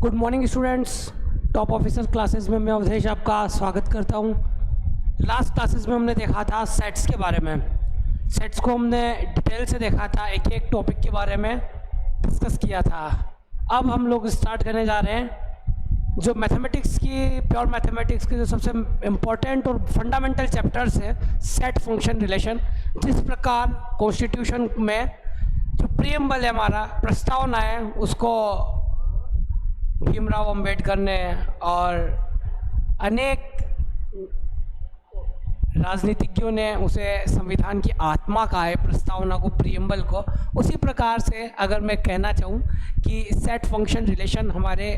Good morning students. Top officer classes में मैं अवधेश आपका स्वागत करता हूं। लास्ट क्लासेस में हमने देखा था सेट्स के बारे में। सेट्स को हमने डिटेल से देखा था, एक एक टॉपिक के बारे में डिस्कस किया था। अब हम लोग स्टार्ट करने जा रहे हैं जो मैथमेटिक्स की, प्योर मैथमेटिक्स के जो सबसे इम्पोर्टेंट और फंडामेंटल चैप्टर्स है, सेट फंक्शन रिलेशन। जिस प्रकार कॉन्स्टिट्यूशन में जो प्रीएम्बल है, हमारा प्रस्तावना है, उसको भीमराव अंबेडकर ने और अनेक राजनीतिज्ञों ने उसे संविधान की आत्मा कहा है, प्रस्तावना को, प्रीएम्बल को। उसी प्रकार से अगर मैं कहना चाहूँ कि सेट फंक्शन रिलेशन हमारे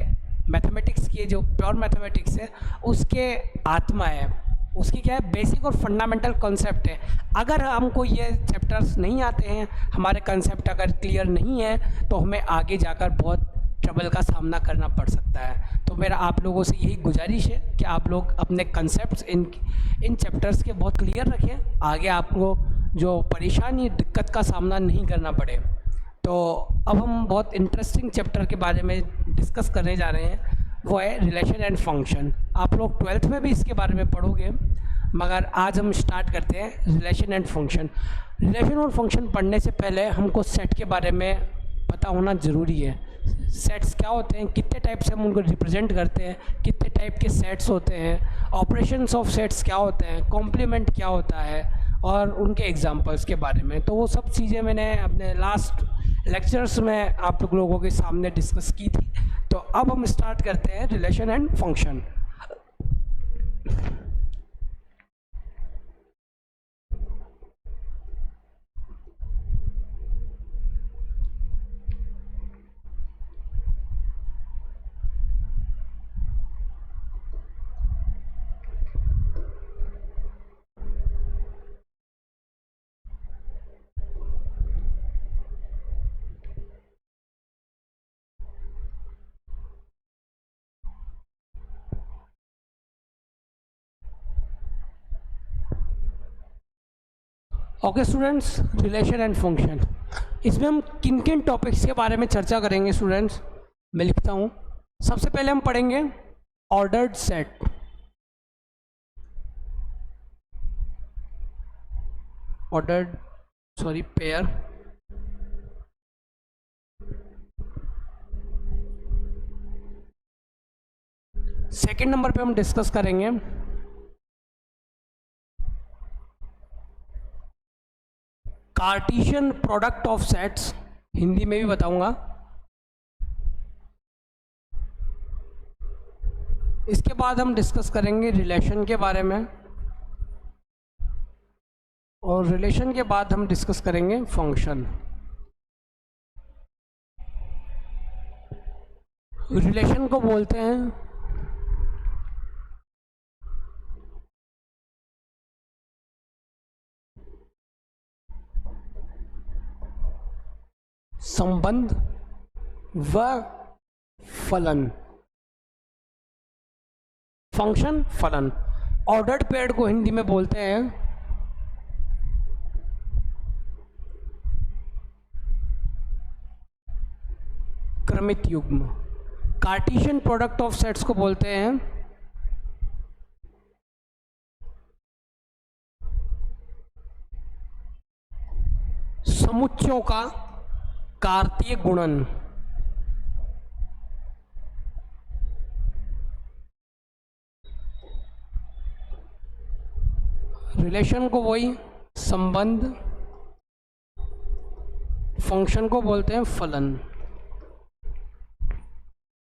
मैथमेटिक्स की जो प्योर मैथमेटिक्स है उसके आत्मा है, उसकी क्या है, बेसिक और फंडामेंटल कॉन्सेप्ट है। अगर हमको ये चैप्टर्स नहीं आते हैं, हमारे कंसेप्ट अगर क्लियर नहीं है, तो हमें आगे जाकर बहुत ट्रबल का सामना करना पड़ सकता है। तो मेरा आप लोगों से यही गुजारिश है कि आप लोग अपने कंसेप्ट्स इन चैप्टर्स के बहुत क्लियर रखें, आगे आपको जो परेशानी, दिक्कत का सामना नहीं करना पड़े। तो अब हम बहुत इंटरेस्टिंग चैप्टर के बारे में डिस्कस करने जा रहे हैं, वो है रिलेशन एंड फंक्शन। आप लोग 12th में भी इसके बारे में पढ़ोगे, मगर आज हम स्टार्ट करते हैं रिलेशन एंड फंक्शन। रिलेशन और फंक्शन पढ़ने से पहले हमको सेट के बारे में पता होना ज़रूरी है। सेट्स क्या होते हैं, कितने टाइप से हम उनको रिप्रेजेंट करते हैं, कितने टाइप के सेट्स होते हैं, ऑपरेशंस ऑफ सेट्स क्या होते हैं, कॉम्प्लीमेंट क्या होता है, और उनके एग्जांपल्स के बारे में। तो वो सब चीज़ें मैंने अपने लास्ट लेक्चर्स में आप लोगों के सामने डिस्कस की थी। तो अब हम स्टार्ट करते हैं relation and function. Okay students, relation and function, इसमें हम किन किन टॉपिक्स के बारे में चर्चा करेंगे स्टूडेंट्स, मैं लिखता हूँ। सबसे पहले हम पढ़ेंगे ordered set. Pair. Second number पे हम डिस्कस करेंगे Cartesian product of sets, Hindi में भी बताऊंगा। इसके बाद हम डिस्कस करेंगे रिलेशन के बारे में, और रिलेशन के बाद हम डिस्कस करेंगे फंक्शन। रिलेशन को बोलते हैं संबंध व फलन, फंक्शन फलन। ऑर्डर्ड पेयर को हिंदी में बोलते हैं क्रमित युग्म। कार्टेशियन प्रोडक्ट ऑफ सेट्स को बोलते हैं समुच्चयों का कार्तीय गुणन। रिलेशन को वही संबंध, फंक्शन को बोलते हैं फलन।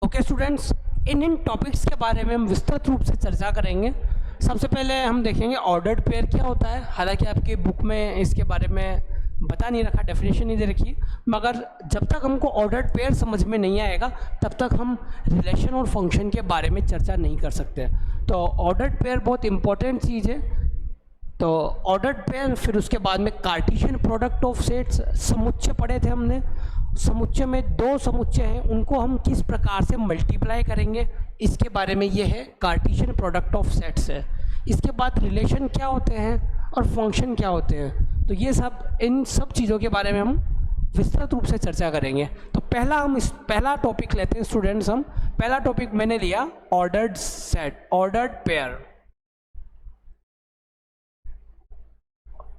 ओके स्टूडेंट्स, इन टॉपिक्स के बारे में हम विस्तृत रूप से चर्चा करेंगे। सबसे पहले हम देखेंगे ऑर्डर्ड पेयर क्या होता है। हालांकि आपकी बुक में इसके बारे में बता नहीं रखा, डेफिनेशन नहीं दे रखी, मगर जब तक हमको ऑर्डर्ड पेयर समझ में नहीं आएगा तब तक हम रिलेशन और फंक्शन के बारे में चर्चा नहीं कर सकते। तो ऑर्डर्ड पेयर बहुत इंपॉर्टेंट चीज़ है। तो ऑर्डर्ड पेयर, फिर उसके बाद में कार्टेशियन प्रोडक्ट ऑफ सेट्स, समुच्चय पढ़े थे हमने। समुच्चय में दो समुच्चय हैं, उनको हम किस प्रकार से मल्टीप्लाई करेंगे, इसके बारे में ये है कार्टेशियन प्रोडक्ट ऑफ सेट्स है। इसके बाद रिलेशन क्या होते हैं और फंक्शन क्या होते हैं। तो ये सब, इन सब चीज़ों के बारे में हम विस्तृत रूप से चर्चा करेंगे। तो पहला टॉपिक लेते हैं स्टूडेंट्स। हम पहला टॉपिक मैंने लिया ordered set, ordered pair.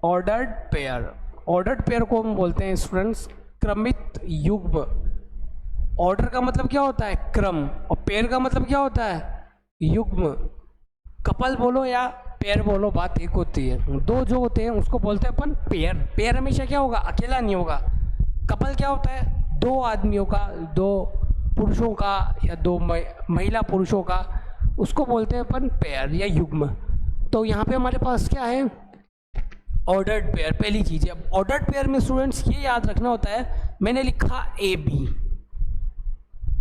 Ordered pair को हम बोलते हैं स्टूडेंट्स क्रमित युग्म। ऑर्डर का मतलब क्या होता है? क्रम, और पेयर का मतलब क्या होता है? युग्म। कपल बोलो या पेयर बोलो, बात एक होती है। दो जो होते हैं उसको बोलते हैं अपन पेयर। पेयर हमेशा क्या होगा? अकेला नहीं होगा। कपल क्या होता है? दो आदमियों का, दो पुरुषों का या दो महिला पुरुषों का, उसको बोलते हैं अपन पेयर या युग्म। तो यहाँ पे हमारे पास क्या है? Ordered pair. पहली चीज़ है ऑर्डर्ड पेयर में स्टूडेंट्स ये याद रखना होता है, मैंने लिखा ए बी।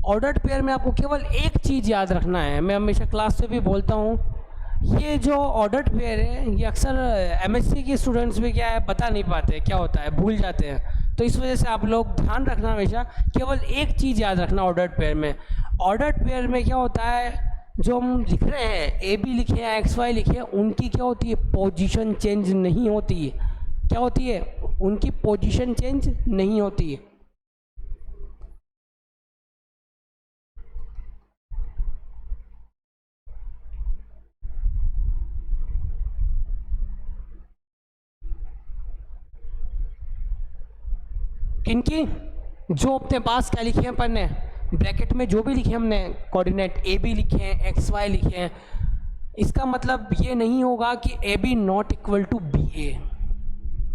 ऑर्डर्ड पेयर में आपको केवल एक चीज़ याद रखना है, मैं हमेशा क्लास से भी बोलता हूँ, ये जो ऑर्डर्ड पेयर है ये अक्सर एमएससी के स्टूडेंट्स भी क्या है बता नहीं पाते, क्या होता है, भूल जाते हैं। तो इस वजह से आप लोग ध्यान रखना, हमेशा केवल एक चीज़ याद रखना ऑर्डर्ड पेयर में। ऑर्डर्ड पेयर में क्या होता है, जो हम लिख रहे हैं ए बी लिखे हैं, एक्स वाई लिखे हैं, उनकी क्या होती है? पोजीशन चेंज नहीं होती है। क्या होती है? उनकी पोजीशन चेंज नहीं होती है। किनकी? जो अपने पास क्या लिखे हैं अपन ने, ब्रैकेट में जो भी लिखे हमने कोऑर्डिनेट ए बी लिखे हैं, एक्स वाई लिखे हैं, इसका मतलब ये नहीं होगा कि A B not equal to B A.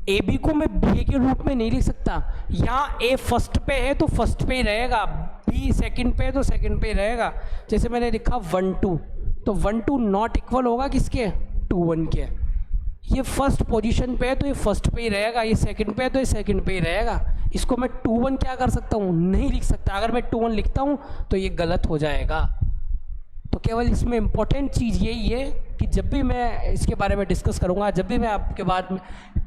A B को मैं बी ए के रूप में नहीं लिख सकता। यहाँ ए फर्स्ट पे है तो फर्स्ट पे ही रहेगा, बी सेकंड पे है तो सेकंड पे ही रहेगा। जैसे मैंने लिखा 1 2, तो 1 2 नॉट इक्वल होगा किसके? 2 1 के। ये फर्स्ट पोजीशन पे है तो ये फर्स्ट पे ही रहेगा, ये सेकंड पे है तो ये सेकंड पे ही रहेगा। इसको मैं 2 1 क्या कर सकता हूँ? नहीं लिख सकता। अगर मैं 2 1 लिखता हूँ तो ये गलत हो जाएगा। तो केवल इसमें इम्पोर्टेंट चीज़ यही है कि जब भी मैं इसके बारे में डिस्कस करूँगा, जब भी मैं आपके बाद में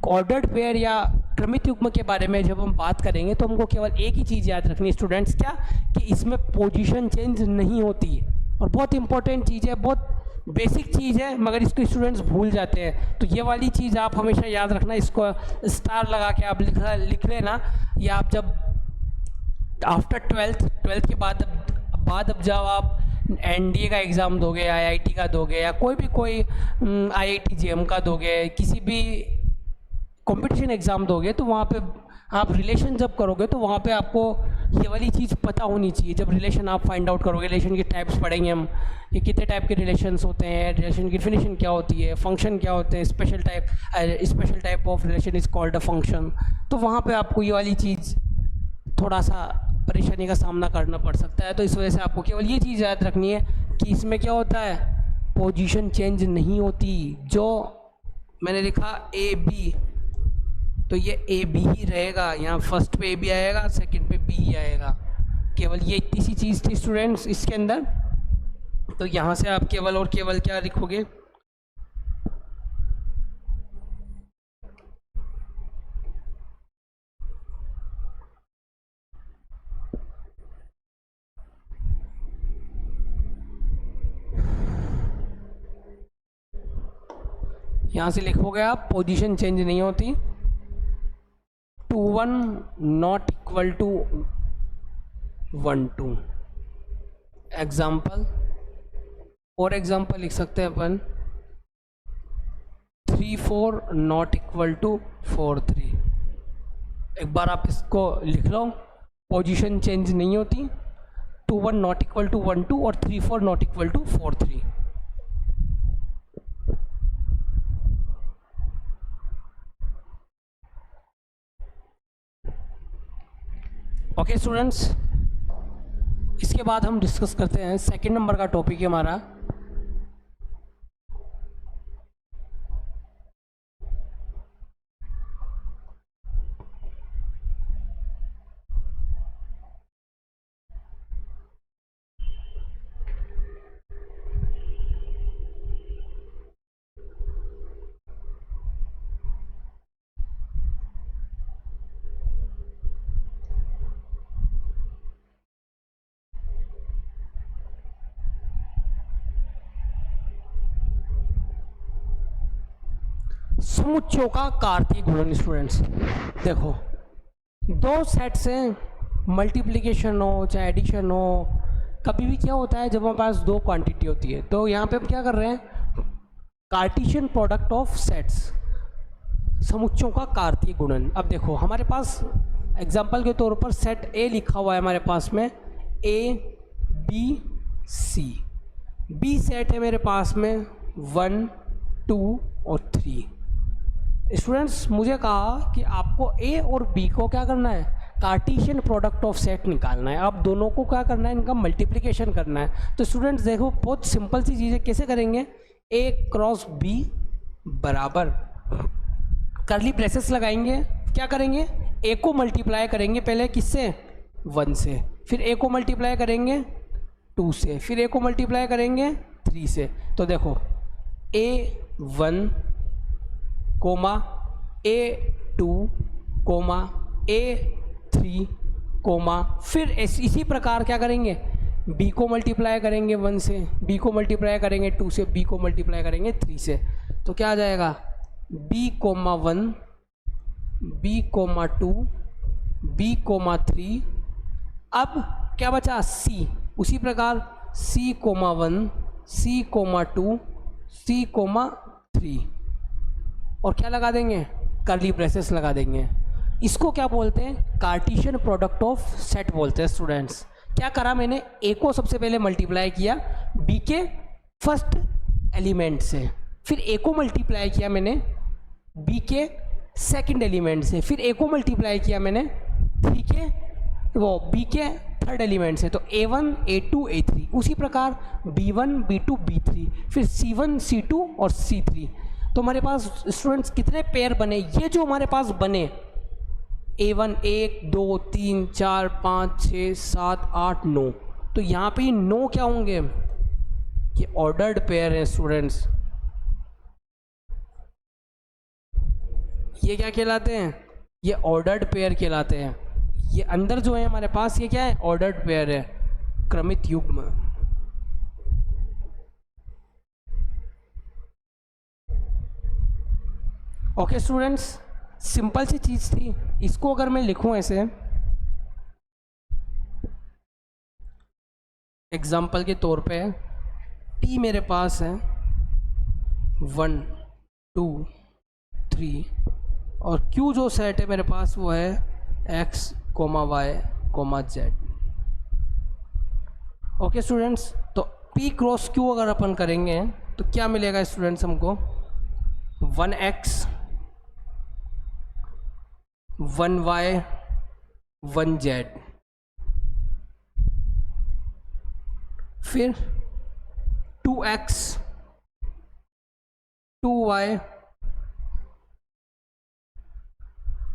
ऑर्डर्ड पेयर या क्रमित युग्म के बारे में जब हम बात करेंगे, तो हमको केवल एक ही चीज़ याद रखनी है स्टूडेंट्स, क्या? कि इसमें पोजीशन चेंज नहीं होती। और बहुत इंपॉर्टेंट चीज़ है, बहुत बेसिक चीज़ है, मगर इसको स्टूडेंट्स भूल जाते हैं। तो ये वाली चीज़ आप हमेशा याद रखना, इसको स्टार लगा के आप लिख लेना, या आप जब आफ्टर ट्वेल्थ के बाद अब जब आप एनडीए का एग्ज़ाम दोगे, आईआईटी का दोगे, या कोई आईआईटी जेएम का दोगे, किसी भी कंपटीशन एग्ज़ाम दोगे, तो वहाँ पे आप रिलेशन जब करोगे तो वहाँ पे आपको ये वाली चीज़ पता होनी चाहिए। जब रिलेशन आप फाइंड आउट करोगे, रिलेशन के टाइप्स पढ़ेंगे हम कि कितने टाइप के रिलेशंस होते हैं, रिलेशन की डिफिनेशन क्या होती है, फंक्शन क्या होते हैं, special type of relation is called a function. तो वहाँ पे आपको ये वाली चीज़ थोड़ा सा परेशानी का सामना करना पड़ सकता है। तो इस वजह से आपको केवल ये चीज़ याद रखनी है कि इसमें क्या होता है? पोजीशन चेंज नहीं होती। जो मैंने लिखा ए बी, तो ये ए बी ही रहेगा, यहाँ फर्स्ट पे ए बी आएगा, सेकंड पे बी ही आएगा। केवल ये इतनी सी चीज़ थी स्टूडेंट्स इसके अंदर। तो यहाँ से आप केवल और केवल क्या लिखोगे? यहाँ से लिखोगे आप पोजीशन चेंज नहीं होती, 2 1 नॉट इक्वल टू 1 2। एग्जाम्पल, और एग्जाम्पल लिख सकते हैं अपन 3 4 नॉट इक्वल टू 4 3। एक बार आप इसको लिख लो, पोजीशन चेंज नहीं होती, 2 1 नॉट इक्वल टू 1 2 और 3 4 not equal to 4 3। Okay students, इसके बाद हम डिस्कस करते हैं सेकंड नंबर का टॉपिक है हमारा समुच्चयों का कार्तीय गुणन। स्टूडेंट्स देखो, दो सेट से मल्टीप्लिकेशन हो चाहे एडिशन हो, कभी भी क्या होता है जब हमारे पास दो क्वांटिटी होती है, तो यहाँ पे हम क्या कर रहे हैं, कार्टेशियन प्रोडक्ट ऑफ सेट्स, समुच्चयों का कार्तीय गुणन। अब देखो हमारे पास एग्जांपल के तौर पर सेट ए लिखा हुआ है हमारे पास में, A B C, B set है मेरे पास में 1 2 और 3। स्टूडेंट्स मुझे कहा कि आपको ए और बी को क्या करना है, कार्टेशियन प्रोडक्ट ऑफ सेट निकालना है। आप दोनों को क्या करना है, इनका मल्टीप्लिकेशन करना है। तो स्टूडेंट्स देखो बहुत सिंपल सी चीज़ है, कैसे करेंगे, ए क्रॉस बी बराबर करली ब्रेसेस लगाएंगे, क्या करेंगे, ए को मल्टीप्लाई करेंगे पहले किससे, 1 से, फिर ए को मल्टीप्लाई करेंगे 2 से, फिर ए को मल्टीप्लाई करेंगे 3 से। तो देखो A1 coma A2 coma A3 coma, फिर इसी प्रकार क्या करेंगे, B को मल्टीप्लाई करेंगे 1 से, B को मल्टीप्लाई करेंगे 2 से, B को मल्टीप्लाई करेंगे 3 से। तो क्या आ जाएगा, B comma 1 B comma 2 B comma 3। अब क्या बचा, C, उसी प्रकार C comma 1 C comma 2 C comma 3, और क्या लगा देंगे, कर्ली ब्रेसेस लगा देंगे। इसको क्या बोलते हैं, कार्टेशियन प्रोडक्ट ऑफ सेट बोलते हैं। स्टूडेंट्स क्या करा मैंने, ए को सबसे पहले मल्टीप्लाई किया बी के फर्स्ट एलिमेंट से, फिर ए को मल्टीप्लाई किया मैंने बी के सेकंड एलिमेंट से, फिर ए को मल्टीप्लाई किया मैंने बी के बी के थर्ड एलिमेंट से, तो A1 A2 A3। उसी प्रकार B1 B2 B3, फिर C1 C2 और C3। तो हमारे पास स्टूडेंट्स कितने पेयर बने, ये जो हमारे पास बने A1 1 2 3 4 5 6 7 8 9, तो यहाँ पे 9 क्या होंगे, ये ऑर्डर्ड पेयर हैं स्टूडेंट्स। ये क्या कहलाते हैं, ये ऑर्डर्ड पेयर कहलाते हैं। ये अंदर जो है हमारे पास ये क्या है, ऑर्डर्ड पेयर है, क्रमित युग्म। ओके स्टूडेंट्स, सिंपल सी चीज़ थी। इसको अगर मैं लिखूं ऐसे एग्जाम्पल के तौर पे, टी मेरे पास है 1 2 3, और क्यू जो सेट है मेरे पास वो है x y z। Okay students, तो p क्रॉस q अगर अपन करेंगे तो क्या मिलेगा स्टूडेंट्स हमको, 1x 1y 1z, फिर 2x 2y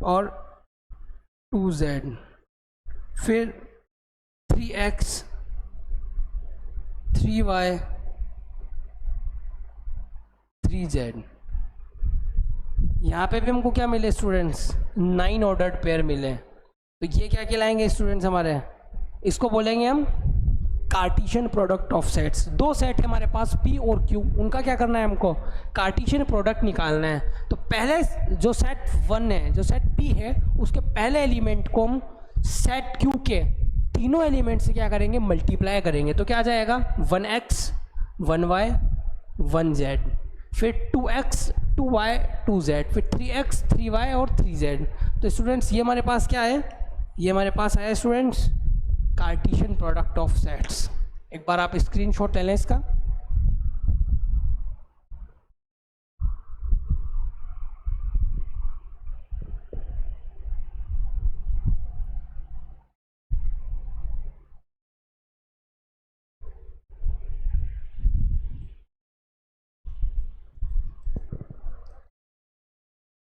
और 2z, फिर 3x 3y 3z। यहाँ पे भी हमको क्या मिले स्टूडेंट्स, 9 ऑर्डर्ड पेयर मिले। तो ये क्या कहलाएंगे स्टूडेंट्स हमारे, इसको बोलेंगे हम कार्टेशियन प्रोडक्ट ऑफ सेट्स। दो सेट है हमारे पास P और Q, उनका क्या करना है, हमको कार्टेशियन प्रोडक्ट निकालना है। तो पहले जो सेट 1 है, जो सेट P है, उसके पहले एलिमेंट को हम सेट Q के तीनों एलिमेंट से क्या करेंगे, मल्टीप्लाई करेंगे। तो क्या आ जाएगा, 1x 1y 1z, फिर 2x 2y 2z, फिर 3x 3y और 3z। तो स्टूडेंट्स ये हमारे पास क्या है, ये हमारे पास आया students Cartesian product of sets. एक बार आप स्क्रीनशॉट ले लें इसका।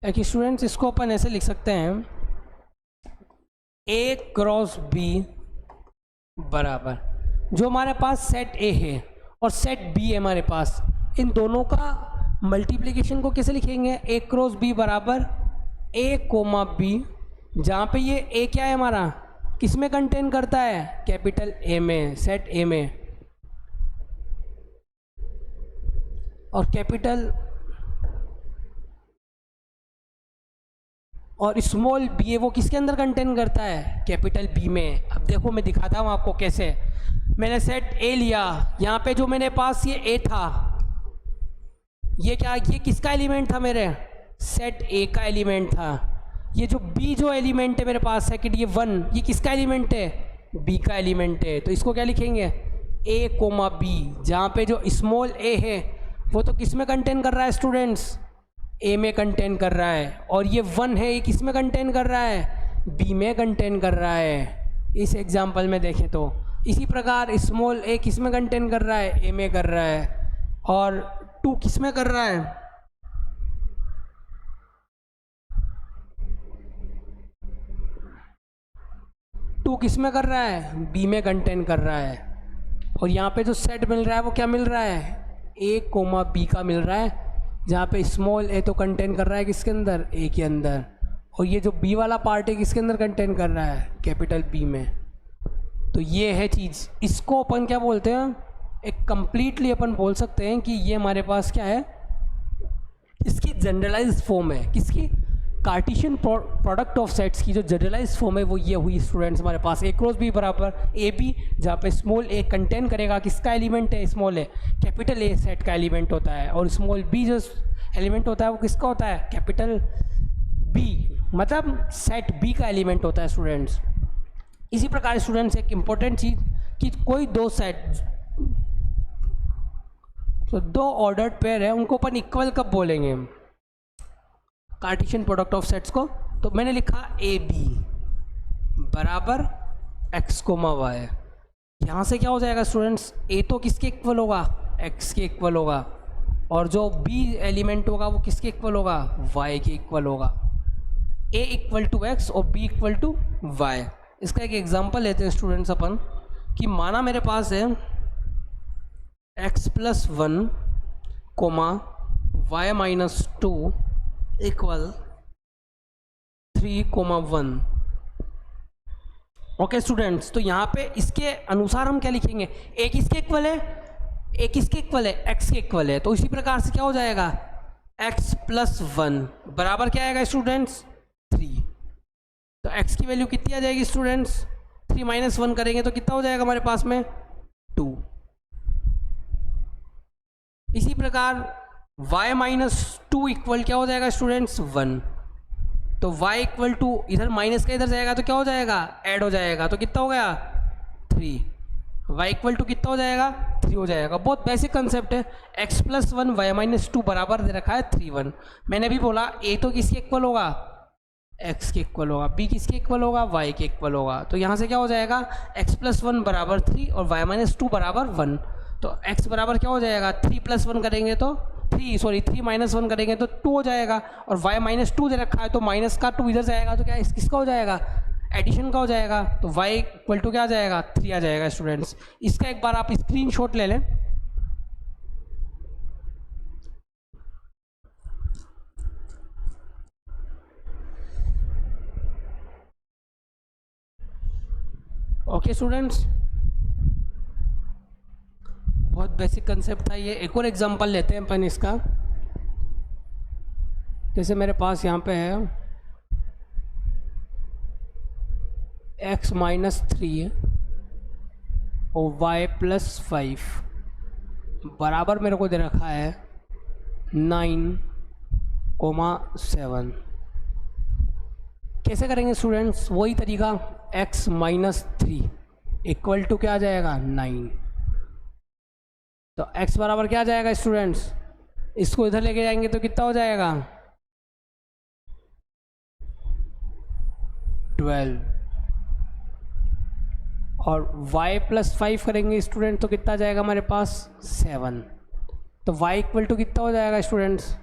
एक स्टूडेंट्स इसको अपन ऐसे लिख सकते हैं, A क्रॉस B बराबर, जो हमारे पास सेट A है और सेट B है हमारे पास, इन दोनों का मल्टीप्लिकेशन को कैसे लिखेंगे, A क्रॉस B बराबर A कोमा B, जहाँ पे ये A क्या है हमारा, किस में कंटेन करता है, कैपिटल A में, सेट A में, और कैपिटल और स्मॉल बी है वो किसके अंदर कंटेन करता है, कैपिटल बी में। अब देखो मैं दिखाता हूँ आपको कैसे। मैंने सेट ए लिया, यहाँ पे जो मेरे पास ये ए था, ये क्या, ये किसका एलिमेंट था, मेरे सेट ए का एलिमेंट था। ये जो बी जो एलिमेंट है मेरे पास सेकंड, ये 1, ये किसका एलिमेंट है, बी का एलिमेंट है। तो इसको क्या लिखेंगे, ए कोमा बी, जहाँ पे जो स्मॉल ए है वो तो किस में कंटेन कर रहा है स्टूडेंट्स, ए में कंटेन कर रहा है, और ये 1 है ये किस में कंटेन कर रहा है, बी में कंटेन कर रहा है। इस एग्जांपल में देखें तो इसी प्रकार स्मॉल ए किस में कंटेन कर रहा है, ए में कर रहा है, और 2 किस में कर रहा है, टू किस में कर रहा है, बी में कंटेन कर रहा है। और यहाँ पे जो सेट मिल रहा है वो क्या मिल रहा है, ए कोमा बी का मिल रहा है, जहाँ पे स्मॉल ए तो कंटेन कर रहा है किसके अंदर, ए के अंदर, और ये जो बी वाला पार्ट है किसके अंदर कंटेन कर रहा है, कैपिटल बी में। तो ये है चीज़, इसको अपन क्या बोलते हैं, एक कंप्लीटली अपन बोल सकते हैं कि ये हमारे पास क्या है, इसकी जनरलाइज्ड फॉर्म है, किसकी, कार्टेशियन प्रोडक्ट ऑफ सेट्स की जो जनरलाइज्ड फॉर्म है वो ये हुई स्टूडेंट्स हमारे पास, ए क्रॉस बी बराबर ए बी, जहाँ पे स्मॉल ए कंटेन करेगा किसका एलिमेंट है, small A, capital A set का एलिमेंट होता है, और स्मॉल बी जो एलिमेंट होता है वो किसका होता है, कैपिटल बी, मतलब सेट बी का एलिमेंट होता है स्टूडेंट्स। इसी प्रकार स्टूडेंट्स एक इम्पोर्टेंट चीज़ कि कोई दो सेट, तो दो ऑर्डर्ड पेयर है उनको अपन इक्वल कब बोलेंगे, कार्टेशियन प्रोडक्ट ऑफ सेट्स को। तो मैंने लिखा ए बी बराबर एक्स कोमा वाई, यहाँ से क्या हो जाएगा स्टूडेंट्स, ए तो किसके इक्वल होगा, एक्स के इक्वल होगा, और जो बी एलिमेंट होगा वो किसके इक्वल होगा, वाई के इक्वल होगा। ए इक्वल टू एक्स और बी इक्वल टू वाई। इसका एक एग्जांपल लेते हैं स्टूडेंट्स अपन, कि माना मेरे पास है x plus 1 comma y minus 2 equal 3 comma 1। Okay students, तो यहाँ पे इसके अनुसार हम क्या लिखेंगे, ए किसके इक्वल है, ए किसके इक्वल है, एक्स के इक्वल है। तो इसी प्रकार से क्या हो जाएगा, एक्स प्लस 1 बराबर क्या आएगा स्टूडेंट्स, 3। तो एक्स की वैल्यू कितनी आ जाएगी स्टूडेंट्स, 3 माइनस 1 करेंगे तो कितना हो जाएगा हमारे पास में, 2। इसी प्रकार y माइनस 2 इक्वल क्या हो जाएगा स्टूडेंट्स, 1। तो y इक्वल टू इधर माइनस का इधर जाएगा तो क्या हो जाएगा, ऐड हो जाएगा, तो कितना हो गया, 3। y इक्वल टू कितना हो जाएगा, 3 हो जाएगा। बहुत बेसिक कंसेप्ट है। x प्लस 1 y माइनस 2 बराबर दे रखा है 3 1। मैंने भी बोला a तो किसके इक्वल होगा, x के इक्वल होगा, b किसके इक्वल होगा, y के इक्वल होगा। तो यहाँ से क्या हो जाएगा, x प्लस 1 बराबर 3 और y माइनस 2 बराबर 1। तो x बराबर क्या हो जाएगा, 3 प्लस 1 करेंगे तो 3 माइनस 1 करेंगे तो 2 हो जाएगा, और y माइनस 2 दे रखा है तो माइनस का 2 इधर जाएगा तो क्या किसका हो जाएगा, एडिशन का हो जाएगा। तो y इक्वल टू क्या आ जाएगा, 3 आ जाएगा स्टूडेंट्स। इसका एक बार आप स्क्रीनशॉट ले लें। ओके स्टूडेंट्स, बहुत बेसिक कंसेप्ट था ये। एक और एग्जांपल लेते हैं अपन इसका। जैसे मेरे पास यहाँ पे है x माइनस 3 और y प्लस 5 बराबर मेरे को दे रखा है 9 कोमा 7। कैसे करेंगे स्टूडेंट्स, वही तरीका, x माइनस 3 इक्वल टू क्या आ जाएगा, 9। तो x बराबर क्या आ जाएगा स्टूडेंट्स, इसको इधर लेके जाएंगे तो कितना हो जाएगा, 12। और y प्लस 5 करेंगे स्टूडेंट तो कितना जाएगा हमारे पास, 7। तो y इक्वल टू कितना हो जाएगा स्टूडेंट्स,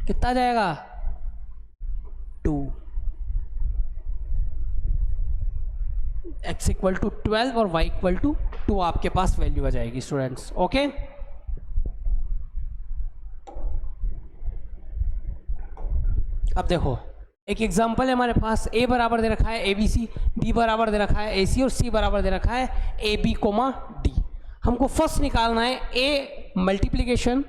कितना जाएगा, 2। x इक्वल टू 12 और y इक्वल टू 2 आपके पास वैल्यू आ जाएगी स्टूडेंट्स। ओके, अब देखो एक एग्जांपल है हमारे पास, a बराबर दे रखा है ABC, b बराबर दे रखा है AC और c बराबर दे रखा है AB कोमा D। हमको फर्स्ट निकालना है a multiplication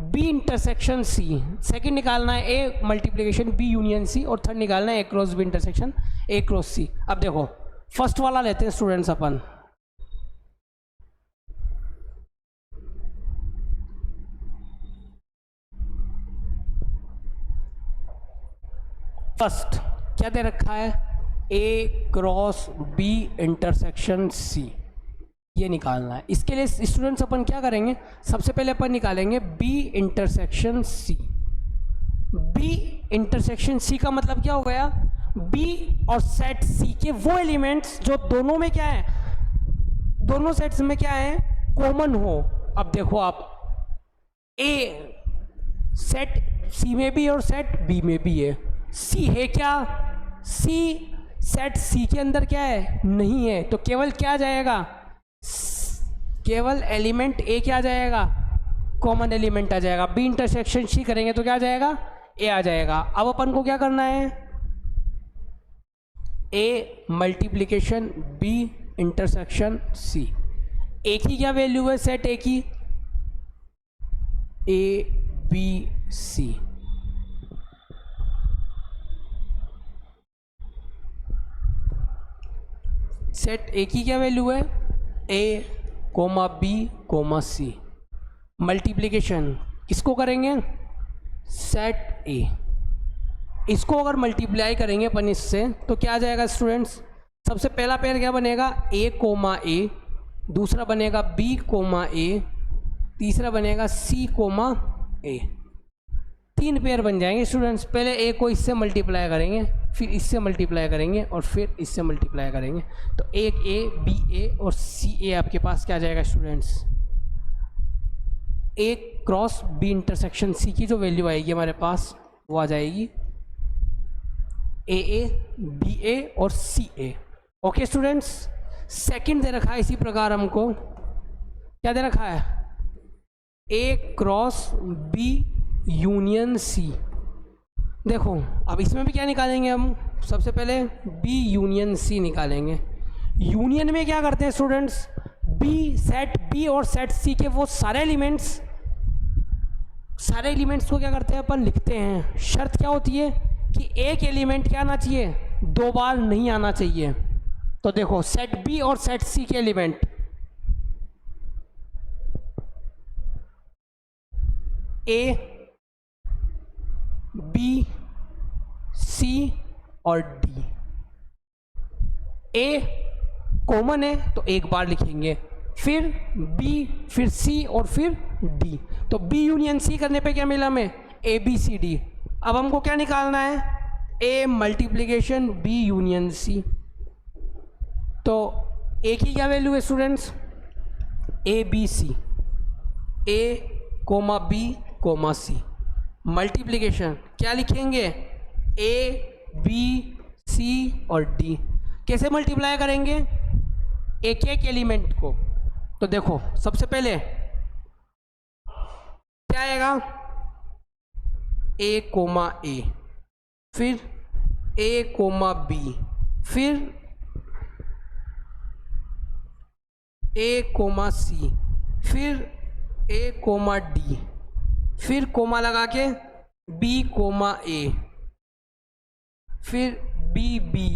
B intersection C, second निकालना है A multiplication B union C, और थर्ड निकालना है A cross B intersection A cross C. अब देखो फर्स्ट वाला लेते हैं स्टूडेंट्स अपन। फर्स्ट क्या दे रखा है, ए क्रॉस बी इंटरसेक्शन सी, ये निकालना है। इसके लिए स्टूडेंट्स अपन क्या करेंगे, सबसे पहले अपन निकालेंगे B intersection C. B intersection C का मतलब क्या हो गया, बी और सेट सी के वो एलिमेंट्स जो दोनों में क्या है, दोनों सेट्स में क्या है, कॉमन हो। अब देखो आप, ए सेट सी में भी और सेट बी में भी है, सी है क्या, सी सेट सी के अंदर क्या है, नहीं है, तो केवल क्या जाएगा, केवल एलिमेंट ए क्या जाएगा, कॉमन एलिमेंट आ जाएगा। बी इंटरसेक्शन सी करेंगे तो क्या आ जाएगा, ए आ जाएगा। अब अपन को क्या करना है, ए मल्टीप्लिकेशन बी इंटरसेक्शन सी। ए की क्या वैल्यू है, सेट ए की, ए बी सी, सेट ए की क्या वैल्यू है, A comma B comma C. Multiplication किसको करेंगे, सेट ए, इसको अगर मल्टीप्लाई करेंगे अपन इससे तो क्या आ जाएगा स्टूडेंट्स, सबसे पहला पेयर क्या बनेगा, ए कोमा ए, दूसरा बनेगा बी कोमा ए, तीसरा बनेगा सी कोमा ए। तीन पेयर बन जाएंगे स्टूडेंट्स। पहले ए को इससे मल्टीप्लाई करेंगे, फिर इससे मल्टीप्लाई करेंगे और फिर इससे मल्टीप्लाई करेंगे, तो एक ए बी ए और सी ए आपके पास क्या आ जाएगा स्टूडेंट्स, ए क्रॉस बी इंटरसेक्शन सी की जो वैल्यू आएगी हमारे पास वो आ जाएगी ए बी ए और सी ए। ओके स्टूडेंट्स, सेकंड दे रखा है इसी प्रकार हमको, क्या दे रखा है, ए क्रॉस बी यूनियन सी। देखो अब इसमें भी क्या निकालेंगे हम, सबसे पहले बी यूनियन सी निकालेंगे। यूनियन में क्या करते हैं स्टूडेंट्स, बी सेट बी और सेट सी के वो सारे एलिमेंट्स को क्या करते हैं अपन, लिखते हैं। शर्त क्या होती है कि एक एलिमेंट क्या आना चाहिए, दो बार नहीं आना चाहिए। तो देखो सेट बी और सेट सी के एलिमेंट ए बी सी और डी, ए कॉमन है तो एक बार लिखेंगे, फिर बी, फिर सी और फिर डी। तो बी यूनियन सी करने पे क्या मिला हमें, ए बी सी डी। अब हमको क्या निकालना है, A multiplication B union C. तो ए की क्या वैल्यू है students, A B C, A comma B comma C, multiplication क्या लिखेंगे, ए बी सी और डी। कैसे मल्टीप्लाई करेंगे, एक एक एलिमेंट को। तो देखो सबसे पहले क्या आएगा, ए कोमा ए, फिर ए कोमा बी, फिर ए कोमा सी, फिर ए कोमा डी, फिर कोमा लगा के बी कोमा ए, फिर बी बी,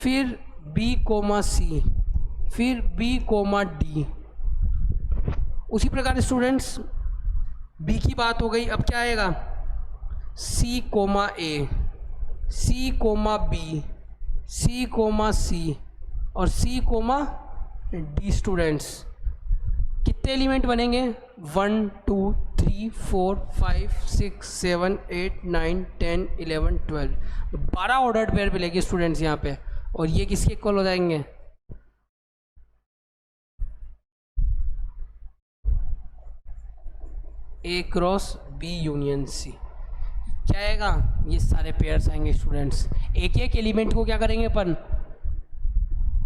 फिर बी कोमा सी, फिर बी कोमा डी। उसी प्रकार स्टूडेंट्स बी की बात हो गई, अब क्या आएगा, सी comma A, C comma B, C comma सी और सी कोमा डी। स्टूडेंट्स कितने एलिमेंट बनेंगे, 1 2 3 4 5 6 7 8 9 10 11 12, 12 ऑर्डर्ड पेयर मिलेगी स्टूडेंट्स यहाँ पे। और ये किसके इक्वल हो जाएंगे, ए क्रॉस बी यूनियन सी। क्या आएगा, ये सारे पेयर्स आएंगे स्टूडेंट्स। एक एक एलिमेंट को क्या करेंगे अपन,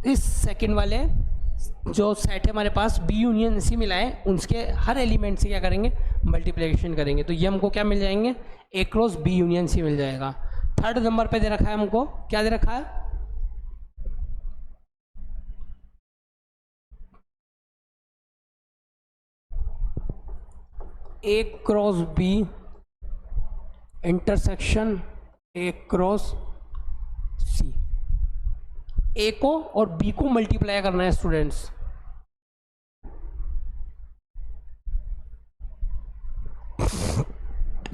इस सेकंड वाले जो सेट है हमारे पास बी यूनियन सी मिला है, उसके हर एलिमेंट से क्या करेंगे, मल्टीप्लिकेशन करेंगे। तो ये हमको क्या मिल जाएंगे, ए क्रॉस बी यूनियन सी मिल जाएगा। थर्ड नंबर पे दे रखा है हमको, क्या दे रखा है, A cross B intersection A cross C. A को और बी को मल्टीप्लाई करना है स्टूडेंट्स।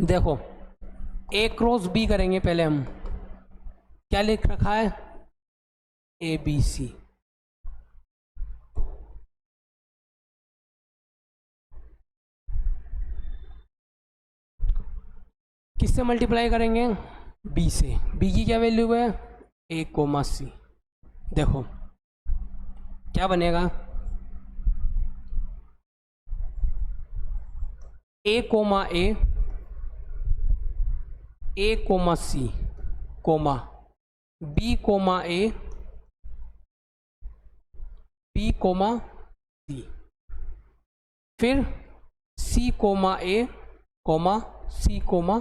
देखो ए क्रॉस बी करेंगे पहले हम, क्या लिख रखा है, ए बी सी। किससे मल्टीप्लाई करेंगे, बी से। बी की क्या वैल्यू है, ए कोमा सी। देखो क्या बनेगा, A comma A comma C comma B comma A B comma C, फिर C comma A comma C comma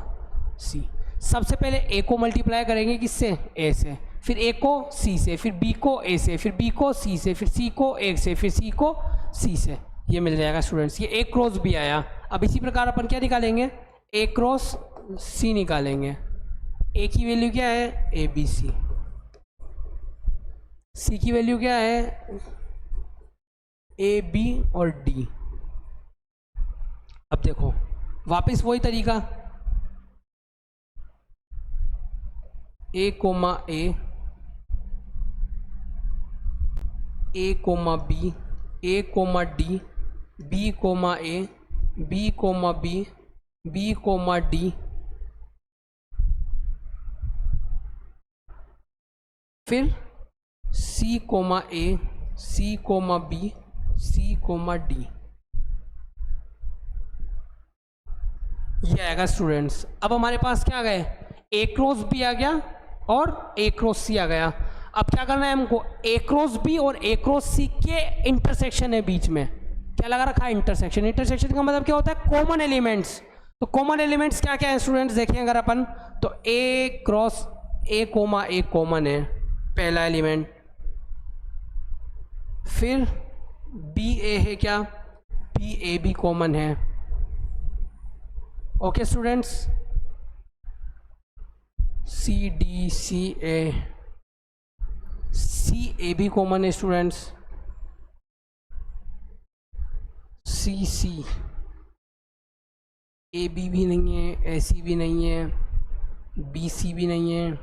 C. सबसे पहले ए को मल्टीप्लाई करेंगे किससे, ए से, फिर ए को सी से, फिर बी को ए से, फिर बी को सी से, फिर सी को ए से, फिर सी को सी से। ये मिल जाएगा स्टूडेंट्स, ये ए क्रॉस बी आया। अब इसी प्रकार अपन क्या निकालेंगे, ए क्रॉस सी निकालेंगे। ए की वैल्यू क्या है, ए बी सी। सी की वैल्यू क्या है, ए बी और डी। अब देखो वापस वही तरीका, A comma A comma B, A comma D, B comma A, B comma B, B comma D, फिर C comma A, C comma B, C comma D. ये आएगा स्टूडेंट्स। अब हमारे पास क्या आ गए, ए क्रॉस बी आ गया और ए क्रॉस सी आ गया। अब क्या करना है हमको, ए क्रॉस बी और ए क्रॉस सी के इंटरसेक्शन है बीच में, क्या लगा रखा है, इंटरसेक्शन। इंटरसेक्शन का मतलब क्या होता है, कॉमन एलिमेंट्स। तो कॉमन एलिमेंट्स क्या क्या है स्टूडेंट्स, देखें अगर अपन, तो A cross A comma A common है पहला एलिमेंट, फिर बी ए है क्या, बी ए बी कॉमन है। Okay students, C D C A भी कॉमन है students, C C A B भी नहीं है, ए सी भी नहीं है, बी सी भी नहीं है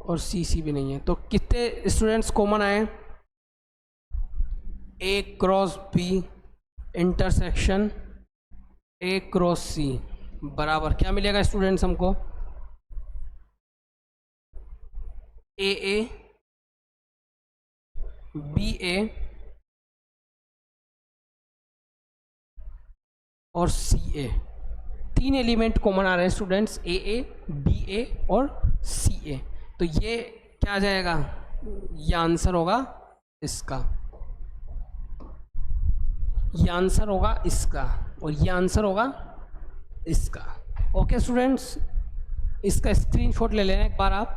और सी सी भी नहीं है। तो कितने स्टूडेंट्स कॉमन आए, A cross B intersection A cross C बराबर क्या मिलेगा स्टूडेंट्स हमको, ए बी ए और सी ए। तीन एलिमेंट कॉमन आ रहे हैं स्टूडेंट्स, ए बी ए और सी ए। तो ये क्या आ जाएगा, ये आंसर होगा इसका, ये आंसर होगा इसका और ये आंसर होगा इसका। ओके स्टूडेंट्स, इसका स्क्रीनशॉट ले लेना एक बार आप।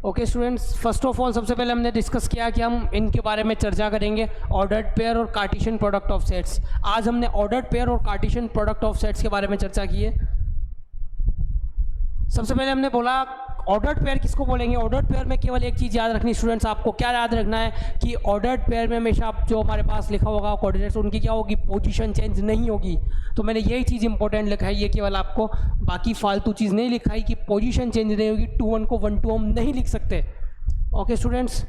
Okay students, first of all सबसे पहले हमने डिस्कस किया कि हम इनके बारे में चर्चा करेंगे, ऑर्डर्ड पेयर और कार्टेशियन प्रोडक्ट ऑफ सेट्स। आज हमने ऑर्डर्ड पेयर और कार्टेशियन प्रोडक्ट ऑफ सेट्स के बारे में चर्चा की है। सबसे पहले हमने बोला ऑर्डर्ड पेयर किसको बोलेंगे। ऑर्डर्ड पेयर में केवल एक चीज़ याद रखनी स्टूडेंट्स, आपको क्या याद रखना है कि ऑर्डर्ड पेयर में हमेशा आप जो हमारे पास लिखा होगा कोऑर्डिनेट्स, उनकी क्या होगी, पोजीशन चेंज नहीं होगी। तो मैंने यही चीज़ इंपॉर्टेंट लिखा है, ये केवल आपको, बाकी फालतू चीज़ नहीं लिखा है कि पोजीशन चेंज नहीं होगी, 2 1 को 1 2 हम नहीं लिख सकते। ओके स्टूडेंट्स,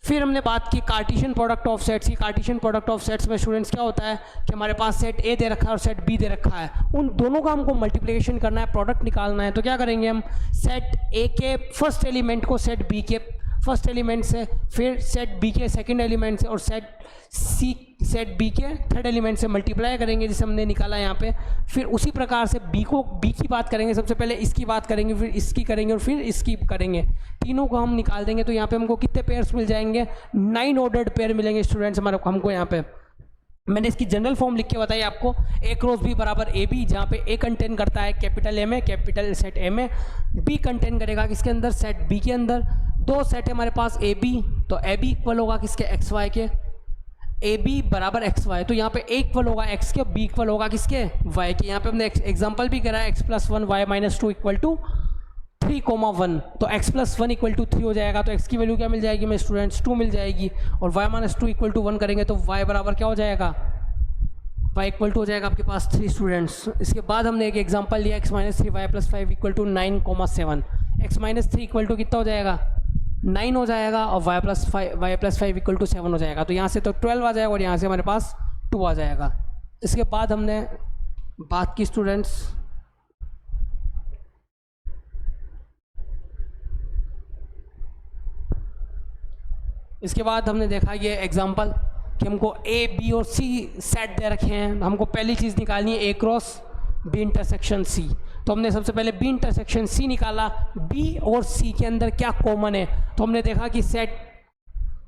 फिर हमने बात की कार्टेशियन प्रोडक्ट ऑफ सेट्स की। कार्टेशियन प्रोडक्ट ऑफ सेट्स में स्टूडेंट्स क्या होता है कि हमारे पास सेट ए दे रखा है और सेट बी दे रखा है, उन दोनों का हमको मल्टीप्लिकेशन करना है, प्रोडक्ट निकालना है। तो क्या करेंगे हम, सेट ए के फर्स्ट एलिमेंट को सेट बी के फर्स्ट एलिमेंट से, फिर सेट बी के सेकंड एलिमेंट से और सेट बी के थर्ड एलिमेंट से मल्टीप्लाई करेंगे, जिसे हमने निकाला यहाँ पे। फिर उसी प्रकार से बी की बात करेंगे, सबसे पहले इसकी बात करेंगे, फिर इसकी करेंगे और फिर इसकी करेंगे, तीनों को हम निकाल देंगे। तो यहाँ पे हमको कितने पेयर्स मिल जाएंगे, 9 ऑर्डर्ड पेयर मिलेंगे स्टूडेंट्स हमको यहाँ पे। मैंने इसकी जनरल फॉर्म लिख के बताई आपको, ए क्रॉस बी बराबर ए बी, जहाँ पे ए कंटेन करता है कैपिटल ए में, कैपिटल सेट ए में, बी कंटेन करेगा किसके अंदर, सेट बी के अंदर। दो सेट है हमारे पास ए बी, तो ए बी इक्वल होगा किसके, एक्स वाई के, ए बी बराबर एक्स वाई, तो यहाँ पे ए इक्वल होगा एक्स के, बी इक्वल होगा किसके, वाई के। यहाँ पे हमने एग्जाम्पल भी करा है, x plus one y minus two equal to 3,1, तो x plus one equal to 3 हो जाएगा, तो x की वैल्यू क्या मिल जाएगी मेरे स्टूडेंट्स, 2 मिल जाएगी। और y minus two equal to 1 करेंगे तो y बराबर क्या हो जाएगा, y इक्वल टू हो जाएगा आपके पास 3 स्टूडेंट्स। इसके बाद हमने एक एग्जांपल लिया, x minus three y plus five equal to 9,7, x minus three equal to कितना हो जाएगा, 9 हो जाएगा, और y plus five equal to 7 हो जाएगा, तो यहाँ से तो 12 आ जाएगा और यहाँ से हमारे पास 2 आ जाएगा। इसके बाद हमने बात की स्टूडेंट्स, इसके बाद हमने देखा ये एग्जांपल कि हमको ए बी और सी सेट दे रखे हैं, हमको पहली चीज़ निकालनी है ए क्रॉस बी इंटरसेक्शन सी। तो हमने सबसे पहले बी इंटरसेक्शन सी निकाला, बी और सी के अंदर क्या कॉमन है, तो हमने देखा कि सेट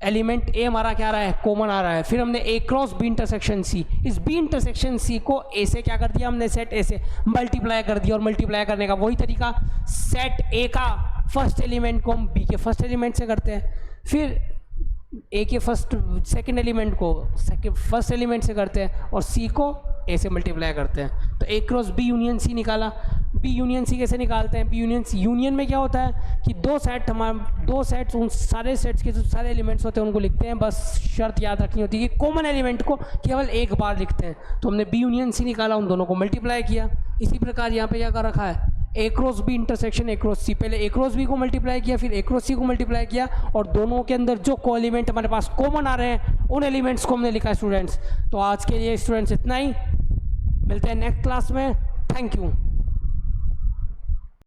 एलिमेंट ए हमारा क्या आ रहा है, कॉमन आ रहा है। फिर हमने ए क्रॉस बी इंटरसेक्शन सी, इस बी इंटरसेक्शन सी को ए से क्या कर दिया हमने, सेट ए से मल्टीप्लाई कर दिया, और मल्टीप्लाई करने का वही तरीका, सेट ए का फर्स्ट एलिमेंट को हम बी के फर्स्ट एलिमेंट से करते हैं, फिर ए के सेकंड एलिमेंट को फर्स्ट एलिमेंट से करते हैं, और सी को ए से मल्टीप्लाई करते हैं। तो A cross B union C निकाला। बी यूनियन सी कैसे निकालते हैं, बी यूनियन सी, यूनियन में क्या होता है कि दो सेट्स उन सारे सेट्स के जो सारे एलिमेंट्स होते हैं उनको लिखते हैं, बस शर्त याद रखनी होती है कि कॉमन एलिमेंट को केवल एक बार लिखते हैं। तो हमने बी यूनियन सी निकाला, उन दोनों को मल्टीप्लाई किया। इसी प्रकार यहाँ पे क्या कर रखा है, A cross B intersection A cross C, पहले ए क्रॉस बी को मल्टीप्लाई किया, फिर ए क्रॉस सी को मल्टीप्लाई किया, और दोनों के अंदर जो को एलिमेंट हमारे पास कॉमन आ रहे हैं उन एलिमेंट्स को हमने लिखा है स्टूडेंट्स। तो आज के लिए स्टूडेंट्स इतना ही, मिलते हैं नेक्स्ट क्लास में, थैंक यू।